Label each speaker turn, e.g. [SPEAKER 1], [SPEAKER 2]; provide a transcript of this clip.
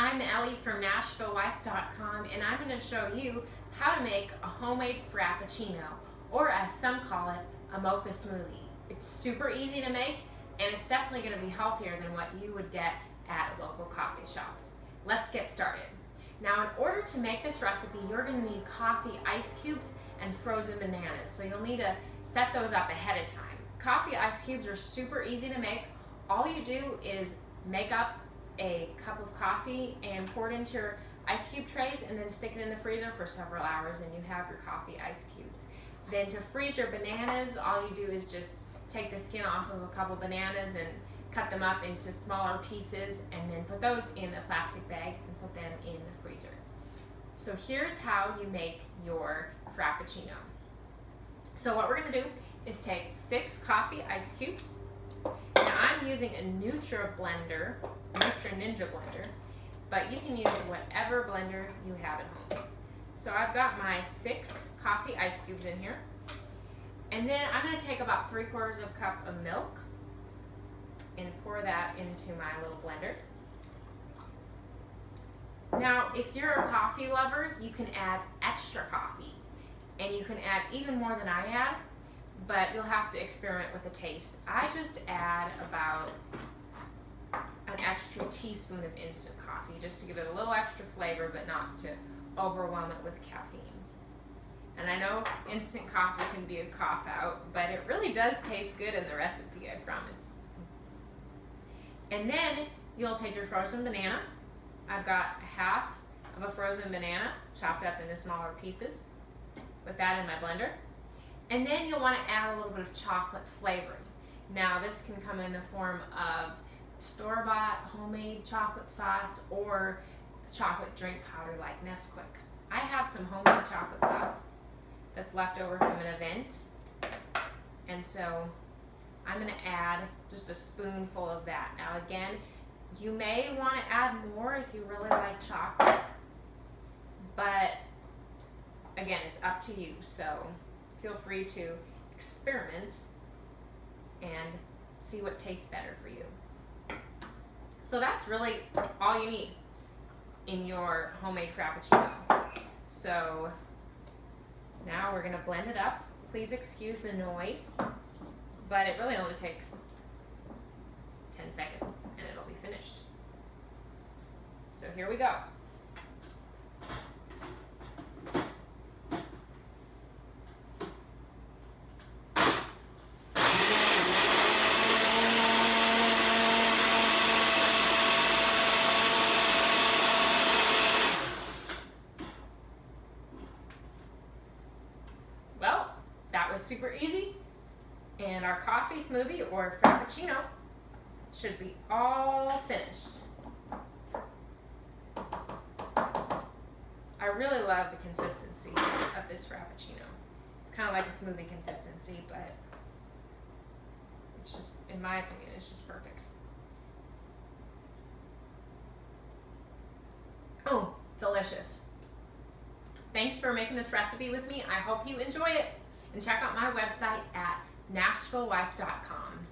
[SPEAKER 1] I'm Ellie from NashvilleWife.com, and I'm going to show you how to make a homemade Frappuccino, or as some call it, a Mocha Smoothie. It's super easy to make, and it's definitely going to be healthier than what you would get at a local coffee shop. Let's get started. Now, in order to make this recipe, you're going to need coffee ice cubes and frozen bananas, so you'll need to set those up ahead of time. Coffee ice cubes are super easy to make. All you do is make up a cup of coffee and pour it into your ice cube trays and then stick it in the freezer for several hours and you have your coffee ice cubes. Then to freeze your bananas, all you do is just take the skin off of a couple bananas and cut them up into smaller pieces and then put those in a plastic bag and put them in the freezer. So here's how you make your Frappuccino. So what we're going to do is take 6 coffee ice cubes. Now I'm using a Ninja blender, but you can use whatever blender you have at home. So I've got my 6 coffee ice cubes in here. And then I'm going to take about 3/4 cup of milk and pour that into my little blender. Now, if you're a coffee lover, you can add extra coffee. And you can add even more than I add, but you'll have to experiment with the taste. I just add about an extra teaspoon of instant coffee just to give it a little extra flavor, but not to overwhelm it with caffeine. And I know instant coffee can be a cop-out, but it really does taste good in the recipe, I promise. And then you'll take your frozen banana. I've got half of a frozen banana chopped up into smaller pieces. Put that in my blender. And then you'll want to add a little bit of chocolate flavoring. Now this can come in the form of store-bought homemade chocolate sauce or chocolate drink powder like Nesquik. I have some homemade chocolate sauce that's left over from an event, and so I'm going to add just a spoonful of that. Now again, you may want to add more if you really like chocolate, but again, it's up to you, so feel free to experiment and see what tastes better for you. So that's really all you need in your homemade Frappuccino. So now we're gonna blend it up. Please excuse the noise, but it really only takes 10 seconds and it'll be finished. So here we go. Well, that was super easy, and our coffee smoothie or Frappuccino should be all finished. I really love the consistency of this Frappuccino. It's kind of like a smoothie consistency, but it's just, in my opinion, it's just perfect. Oh, delicious. Thanks for making this recipe with me. I hope you enjoy it. And check out my website at NashvilleWife.com.